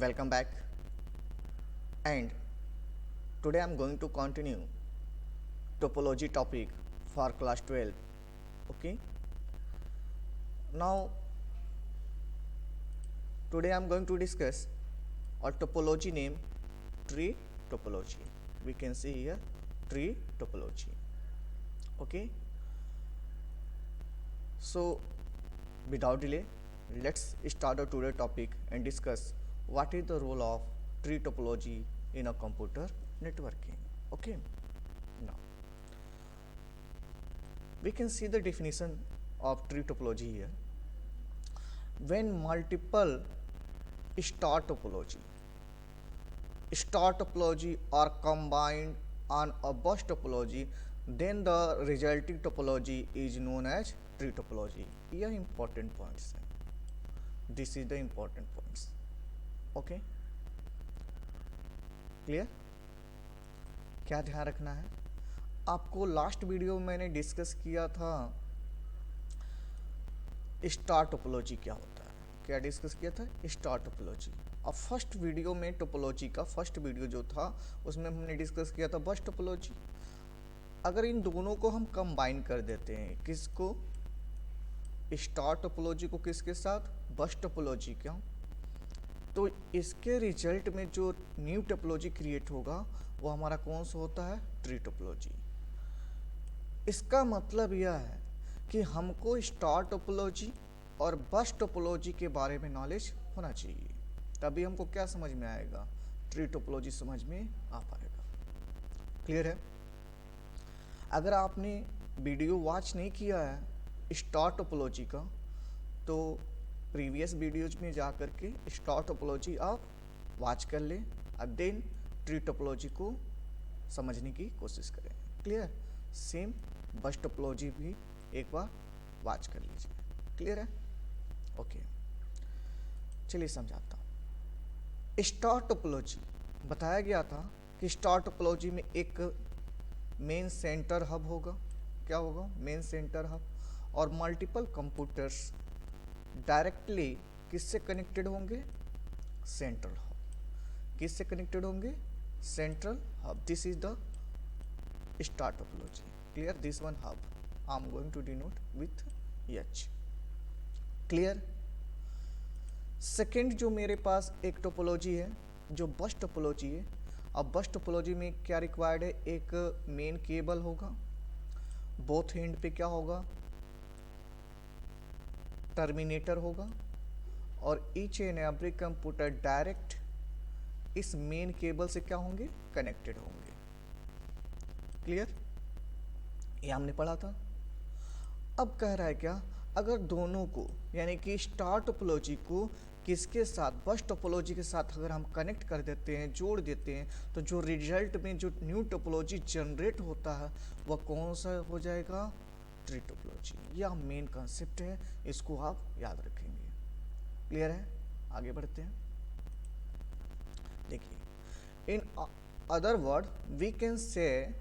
Welcome back, and today I'm going to continue topology topic for class 12. Okay, now today I'm going to discuss a topology name tree topology. We can see here tree topology. Okay, so without delay, let's start our today topic and discuss what is the role of tree topology in a computer networking. Okay, now we can see the definition of tree topology here. When multiple star topology are combined on a bus topology, then the resulting topology is known as tree topology. यह important points है. This is the important points. Okay, clear? क्या ध्यान रखना है आपको? Last video में मैंने discuss किया था स्टार टोपोलॉजी क्या होता है. क्या डिस्कस किया था? Star topology. अब फर्स्ट वीडियो में टोपोलॉजी का फर्स्ट वीडियो जो था उसमें हमने डिस्कस किया था बस टोपोलॉजी. अगर इन दोनों को हम कंबाइन कर देते हैं, किसको? स्टार टोपोलॉजी को किसके साथ? बस टोपोलॉजी का, तो इसके रिजल्ट में जो न्यू टोपोलॉजी क्रिएट होगा वो हमारा कौन सा होता है? Tree topology. इसका मतलब यह है कि हमको स्टार टोपोलॉजी और बस टोपोलॉजी के बारे में नॉलेज होना चाहिए, तभी हमको क्या समझ में आएगा? ट्री टोपोलॉजी समझ में आ पाएगा. क्लियर है? अगर आपने वीडियो वॉच नहीं किया है स्टार टोपोलॉजी का, तो प्रीवियस वीडियोज में जा कर के स्टार टोपोलॉजी आप वॉच कर लें और देन ट्री टोपोलॉजी को समझने की कोशिश करें. क्लियर? सेम बस टोपोलॉजी भी एक बार वॉच कर लीजिए. क्लियर है? ओके, चलिए समझाता हूँ. स्टार टोपोलॉजी बताया गया था कि स्टार टोपोलॉजी में एक मेन सेंटर हब होगा. क्या होगा? Main centre hub. और मल्टीपल कंप्यूटर्स डायरेक्टली किससे कनेक्टेड होंगे? Central hub. किससे कनेक्टेड होंगे? Central hub. This is the star topology. Clear? This one hub I am going to denote with H. Clear? Second जो मेरे पास एक टोपोलॉजी है जो बस टोपोलॉजी है. अब बस टोपोलॉजी में क्या रिक्वायर्ड है? एक मेन केबल होगा, बोथ एंड पे क्या होगा? टर्मिनेटर होगा, और each and every computer direct इस मेन केबल से क्या होंगे? कनेक्टेड होंगे. क्लियर? ये हमने पढ़ा था. अब कह रहा है क्या? अगर दोनों को यानी कि स्टार टोपोलॉजी को किसके साथ? बस टोपोलॉजी के साथ अगर हम कनेक्ट कर देते हैं, जोड़ देते हैं, तो जो रिजल्ट में जो न्यू टोपोलॉजी जनरेट होता है वह कौन सा हो जाएगा? Tree topology. यह मेन कॉन्सेप्ट है, इसको आप याद रखेंगे. क्लियर है? आगे बढ़ते हैं. देखिए, in other word we can say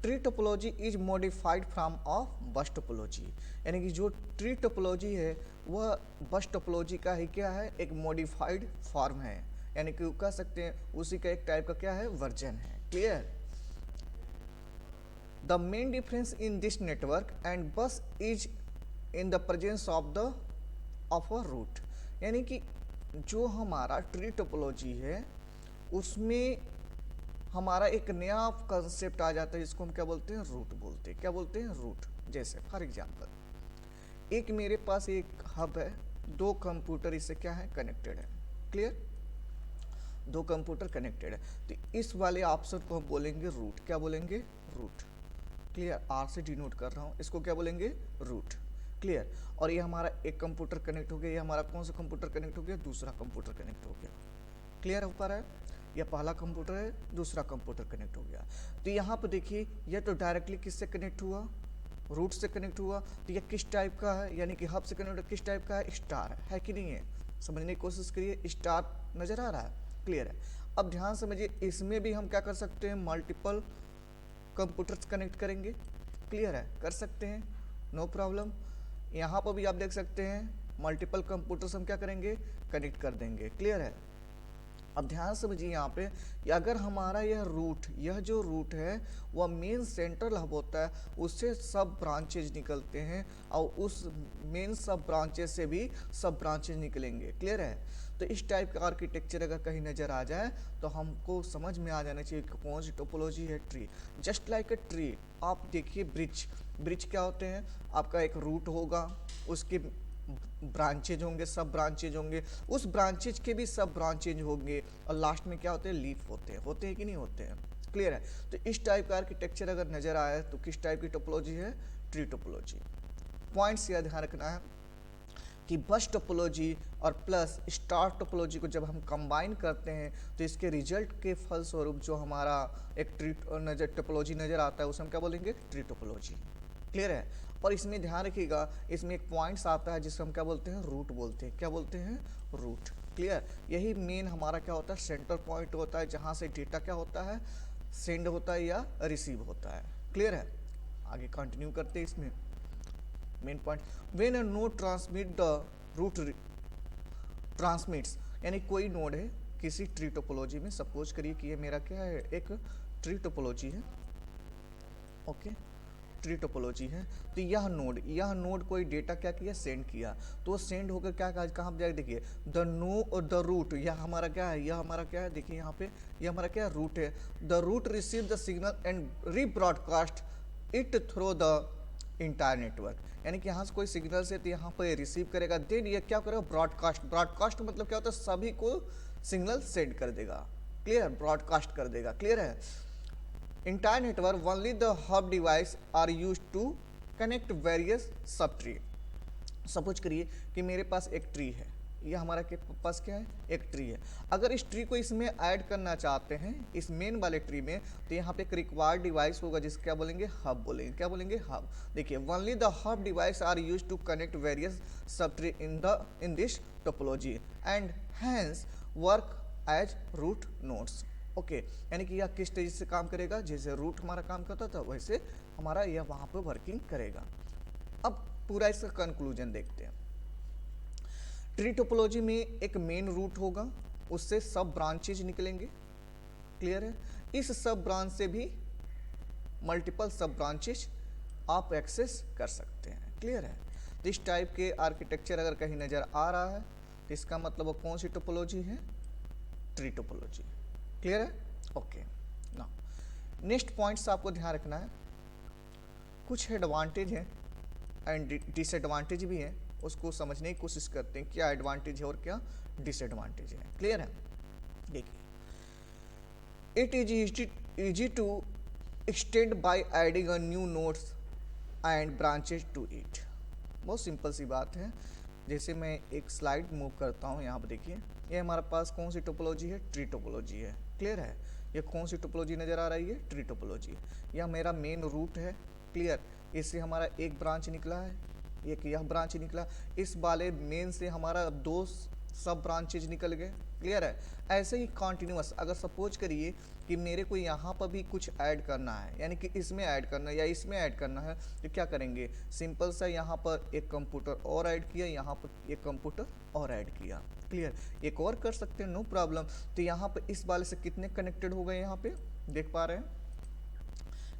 tree topology is modified from of bus topology. यानी कि जो ट्री टोपोलॉजी है वह बस टोपोलॉजी का ही क्या है? एक मॉडिफाइड फॉर्म है. यानी कि कह सकते हैं उसी का एक टाइप का क्या है? वर्जन है. Clear? The main difference in this network and bus is in the presence of a root. यानी कि जो हमारा ट्री टोपोलॉजी है उसमें हमारा एक नया कंसेप्ट आ जाता है जिसको हम क्या बोलते हैं? रूट बोलते हैं. क्या बोलते हैं? रूट. जैसे फॉर एग्जांपल एक मेरे पास एक हब है, दो कंप्यूटर इससे क्या है? कनेक्टेड है. क्लियर? दो कंप्यूटर कनेक्टेड है, तो इस वाले ऑप्शन को हम बोलेंगे रूट. क्या बोलेंगे? रूट. क्लियर? आर से डिनोट कर रहा हूँ, इसको क्या बोलेंगे? रूट. क्लियर? और ये हमारा एक कंप्यूटर कनेक्ट हो गया, ये हमारा कौन सा कंप्यूटर कनेक्ट हो गया? दूसरा कंप्यूटर कनेक्ट हो गया. क्लियर हो पा रहा है? यह पहला कंप्यूटर है, दूसरा कंप्यूटर कनेक्ट हो गया. तो यहाँ पर देखिए यह तो डायरेक्टली किससे कनेक्ट हुआ? रूट से कनेक्ट हुआ. तो यह किस टाइप का है? यानी कि हब से कनेक्ट किस टाइप का है? स्टार है कि नहीं है? समझने की कोशिश करिए. स्टार नजर आ रहा है? क्लियर है? अब ध्यान समझिए, इसमें भी हम क्या कर सकते हैं? मल्टीपल कंप्यूटर्स कनेक्ट करेंगे. क्लियर है? कर सकते हैं, नो प्रॉब्लम. यहाँ पर भी आप देख सकते हैं मल्टीपल कंप्यूटर्स हम क्या करेंगे? कनेक्ट कर देंगे. क्लियर है? अब ध्यान समझिए यहाँ पे, अगर हमारा यह रूट, यह जो रूट है वह मेन सेंट्रल हब होता है, उससे सब ब्रांचेज निकलते हैं और उस मेन सब ब्रांचेज से भी सब ब्रांचेज निकलेंगे। क्लियर है? तो इस टाइप का आर्किटेक्चर अगर कहीं नज़र आ जाए तो हमको समझ में आ जाना चाहिए कि कौन सी टोपोलॉजी है tree. Just like a tree, आप देखिए ब्रिज, ब्रिज क्या होते हैं, आपका एक रूट होगा, उसके ब्रांचेज होंगे, सब ब्रांचेज होंगे, उस ब्रांचेज के भी सब ब्रांचेज होंगे, और लास्ट में क्या होते हैं, लीफ होते हैं कि नहीं होते हैं। क्लियर है? तो इस टाइप का आर्किटेक्चर अगर नजर आए तो किस टाइप की टोपोलॉजी है, ट्री टोपोलॉजी। पॉइंट्स यह ध्यान रखना है कि बस टोपोलॉजी और प्लस स्टार टोपोलॉजी को जब हम कंबाइन करते हैं तो इसके रिजल्ट के फलस्वरूप जो हमारा एक ट्री टोपोलॉजी नजर आता है उसे हम क्या बोलेंगे, ट्री टोपोलॉजी। क्लियर है? और इसमें ध्यान रखिएगा, इसमें एक पॉइंट्स आता है जिसे हम क्या बोलते हैं, रूट बोलते हैं। क्या बोलते हैं, रूट। क्लियर? यही मेन हमारा क्या होता है, सेंटर पॉइंट होता है, जहाँ से डेटा क्या होता है, सेंड होता है या रिसीव होता है। क्लियर है? आगे कंटिन्यू करते हैं इसमें main point. When a node transmit the root transmits, यानी कोई नोड है किसी ट्री टोपोलॉजी में, सपोज करिए कि ये मेरा क्या है, एक ट्री टोपोलॉजी है। ओके, ट्री टोपोलॉजी है। तो यह नोड कोई डेटा क्या किया, सेंड किया, तो वो सेंड होकर क्या कहाँ पर जाएगा, देखिए द रूट, यह हमारा क्या है, यह हमारा क्या है, देखिए यहाँ पे यह हमारा क्या रूट है। The root receive the signal and rebroadcast it through the entire network, यानी कि यहाँ से कोई सिग्नल से तो यहाँ पर रिसीव करेगा, देन ये क्या करेगा, ब्रॉडकास्ट। ब्रॉडकास्ट मतलब क्या होता है, सभी को सिग्नल सेंड कर देगा। क्लियर? ब्रॉडकास्ट कर देगा। क्लियर है? Entire network only the hub device are use to connect various sub tree. Suppose करिए कि मेरे पास एक ट्री है, यह हमारा के पास क्या है, एक ट्री है। अगर इस ट्री को इसमें ऐड करना चाहते हैं, इस मेन वाले ट्री में, तो यहाँ पे एक रिक्वायर्ड डिवाइस होगा जिसको क्या बोलेंगे, हब बोलेंगे। क्या बोलेंगे, हब। देखिए, only the hub device are use to connect various sub tree in this topology and hence work as root nodes. Okay, यानी कि यह किस तरीके से काम करेगा, जैसे रूट हमारा काम करता था वैसे हमारा यह वहाँ पर वर्किंग करेगा। अब पूरा इसका कंक्लूजन देखते हैं। ट्री टोपोलॉजी में एक मेन रूट होगा, उससे सब ब्रांचेज निकलेंगे। क्लियर है? इस सब ब्रांच से भी मल्टीपल सब ब्रांचेज आप एक्सेस कर सकते हैं। क्लियर है? तो इस टाइप के आर्किटेक्चर अगर कहीं नज़र आ रहा है तो इसका मतलब वो कौन सी टोपोलॉजी है, ट्री टोपोलॉजी। क्लियर है? ओके, ना नेक्स्ट पॉइंट्स आपको ध्यान रखना है। कुछ एडवांटेज हैं एंड डिसएडवांटेज भी हैं, उसको समझने की कोशिश करते हैं, क्या एडवांटेज है और क्या डिसएडवांटेज है। क्लियर है? देखिए, it is easy to extend by adding a new nodes and branches to it. बहुत सिंपल सी बात है। जैसे मैं एक स्लाइड मूव करता हूँ, यहाँ पर देखिए, ये हमारे पास कौन सी टोपोलॉजी है, ट्री टोपोलॉजी है। क्लियर है? ये कौन सी टोपोलॉजी नज़र आ रही है, ट्री टोपोलॉजी। यह मेरा मेन रूट है। क्लियर? इससे हमारा एक ब्रांच निकला है, एक यह ब्रांच निकला, इस वाले मेन से हमारा दो सब ब्रांचेज निकल गए। क्लियर है? ऐसे ही कॉन्टिन्यूस, अगर सपोज करिए कि मेरे को यहाँ पर भी कुछ ऐड करना है, यानी कि इसमें ऐड करना है या इसमें ऐड करना है, तो क्या करेंगे, सिंपल सा यहाँ पर एक कंप्यूटर और ऐड किया, यहाँ पर एक कंप्यूटर और ऐड किया। क्लियर? एक और कर सकते हैं, नो प्रॉब्लम। तो यहाँ पर इस वाले से कितने कनेक्टेड हो गए, यहाँ पे देख पा रहे हैं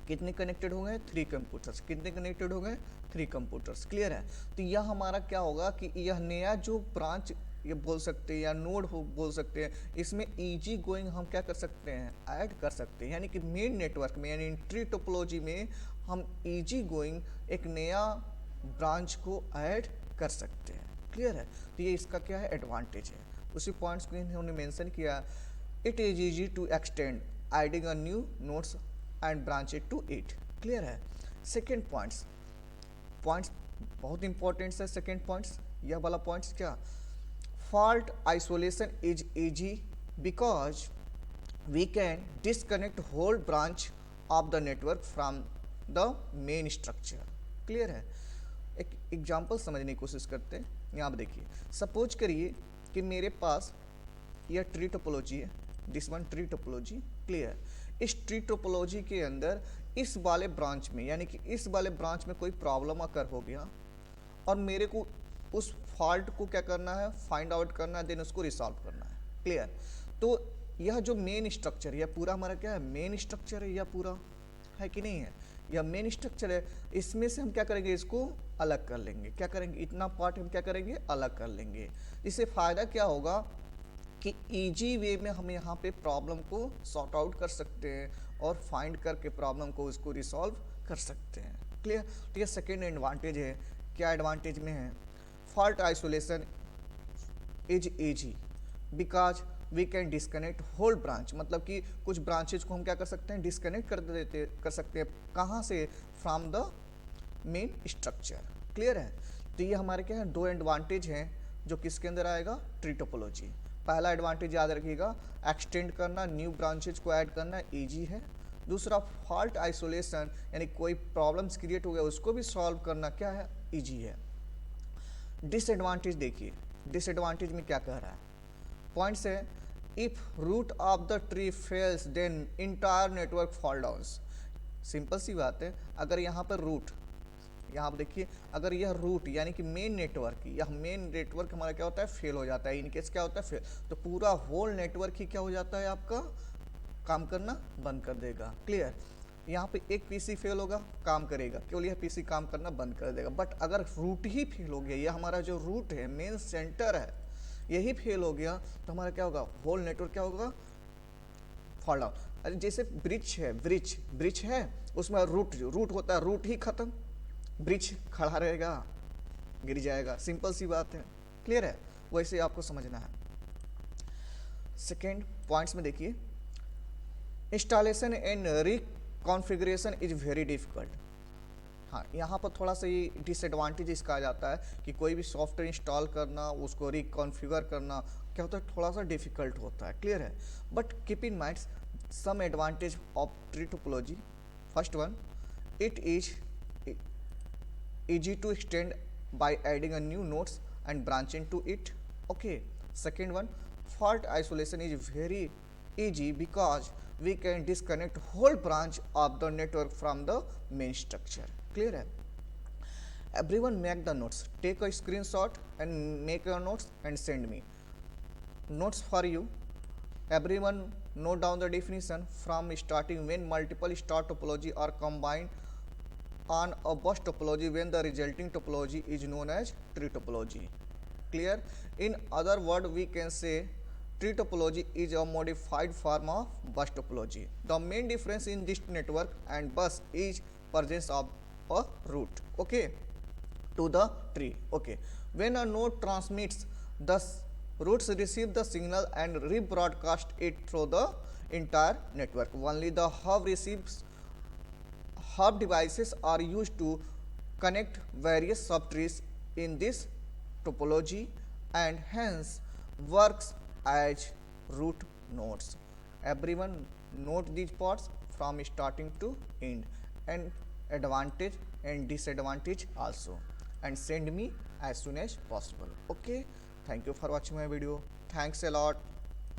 कितने कनेक्टेड हो गए, 3 कंप्यूटर्स। कितने कनेक्टेड हो गए, 3 कंप्यूटर्स। क्लियर है? तो यह हमारा क्या होगा कि यह नया जो ब्रांच ये बोल सकते हैं या नोड हो बोल सकते हैं, इसमें इजी गोइंग हम क्या कर सकते हैं, ऐड कर सकते हैं। यानी कि मेन नेटवर्क में, यानी ट्री टोपोलॉजी में हम इजी गोइंग एक नया ब्रांच को ऐड कर सकते हैं। क्लियर है? तो ये इसका क्या है, एडवांटेज है। उसी पॉइंट्स को इन्होंने मेंशन किया, it is easy to extend adding a new nodes and branches to it. Clear है? सेकेंड पॉइंट्स बहुत इंपॉर्टेंट है। सेकेंड पॉइंट्स, यह वाला पॉइंट्स क्या, fault isolation is easy because we can disconnect whole branch of the network from the main structure. Clear है? एक example समझने की कोशिश करते हैं। यहाँ पर देखिए, सपोज करिए कि मेरे पास यह ट्री टोपोलॉजी है, this one tree topology. Clear? इस ट्री टोपोलॉजी के अंदर इस वाले ब्रांच में, यानी कि इस वाले ब्रांच में कोई प्रॉब्लम अकर हो गया और मेरे को उस फॉल्ट को क्या करना है, फाइंड आउट करना है, देन उसको रिसॉल्व करना है। क्लियर? तो यह जो मेन स्ट्रक्चर, यह पूरा हमारा क्या है, मेन स्ट्रक्चर है, यह पूरा है कि नहीं है, यह मेन स्ट्रक्चर है। इसमें से हम क्या करेंगे, इसको अलग कर लेंगे। क्या करेंगे, इतना पार्ट हम क्या करेंगे, अलग कर लेंगे। इससे फ़ायदा क्या होगा कि इजी वे में हम यहाँ पे प्रॉब्लम को सॉर्ट आउट कर सकते हैं और फाइंड करके प्रॉब्लम को उसको रिसॉल्व कर सकते हैं। क्लियर। तो ये सेकेंड एडवांटेज है। क्या एडवांटेज में है, fault isolation is easy because we can disconnect whole branch, मतलब कि कुछ ब्रांचेज को हम क्या कर सकते हैं, डिस्कनेक्ट कर सकते हैं। कहाँ से, from the main structure. Clear है। तो ये हमारे क्या है, दो एडवांटेज हैं जो किसके अंदर आएगा, ट्री टोपोलॉजी। पहला एडवांटेज याद रखिएगा, एक्सटेंड करना, न्यू ब्रांचेज को ऐड करना ईजी है। दूसरा, फॉल्ट आइसोलेशन, यानी कोई प्रॉब्लम्स क्रिएट हो गया उसको भी सॉल्व करना क्या है, ईजी है। डिसएडवांटेज देखिए, डिसएडवांटेज में क्या कह रहा है, पॉइंट्स है, if root of the tree fails then entire network fall downs. Simple सी बात है, अगर यहाँ पर रूट, यहाँ पर देखिए, अगर यह रूट यानी कि मेन नेटवर्क, यह मेन नेटवर्क हमारा क्या होता है, फेल हो जाता है, इनकेस क्या होता है फेल, तो पूरा होल नेटवर्क ही क्या हो जाता है, आपका काम करना बंद कर देगा। क्लियर। यहाँ पे एक पीसी फेल होगा, काम करेगा, केवल यह पीसी काम करना बंद कर देगा। बट अगर रूट ही फेल हो गया, यह हमारा जो रूट है, मेन सेंटर है, यही फेल हो गया, तो हमारा क्या होगा, होल नेटवर्क क्या होगा, फॉल डाउन। अरे जैसे ब्रिज है, ब्रिज है, उसमें रूट होता है, रूट ही खत्म, ब्रिज खड़ा रहेगा, गिर जाएगा। सिंपल सी बात है। क्लियर है। वैसे आपको समझना है। सेकेंड पॉइंट्स में देखिए, installation and reconfiguration is very difficult. हाँ, यहाँ पर थोड़ा सा ये डिसएडवांटेज इसका आ जाता है कि कोई भी सॉफ्टवेयर इंस्टॉल करना, उसको रिकॉन्फ़िगर करना क्या होता है, थोड़ा सा डिफिकल्ट होता है। क्लियर है। But keep in mind some advantage of tree topology. First one, it is easy to extend by adding a new nodes and branching to it. Okay. Second one, fault isolation is very easy because we can disconnect whole branch of the network from the main structure. Clear है. Everyone make the notes, take a screenshot and make your notes and send me. Notes for you. Everyone note down the definition from starting when multiple star topology are combined on a bus topology when the resulting topology is known as tree topology. Clear. In other words, we can say tree topology is a modified form of bus topology. The main difference in this network and bus is presence of a root, okay, to the tree. Okay. When a node transmits, the roots receive the signal and rebroadcast it through the entire network. Only the hub devices are used to connect various subtrees in this topology and hence works as root nodes. Everyone note these parts from starting to end, and advantage and disadvantage also, and send me as soon as possible. Okay. Thank you for watching my video. Thanks a lot.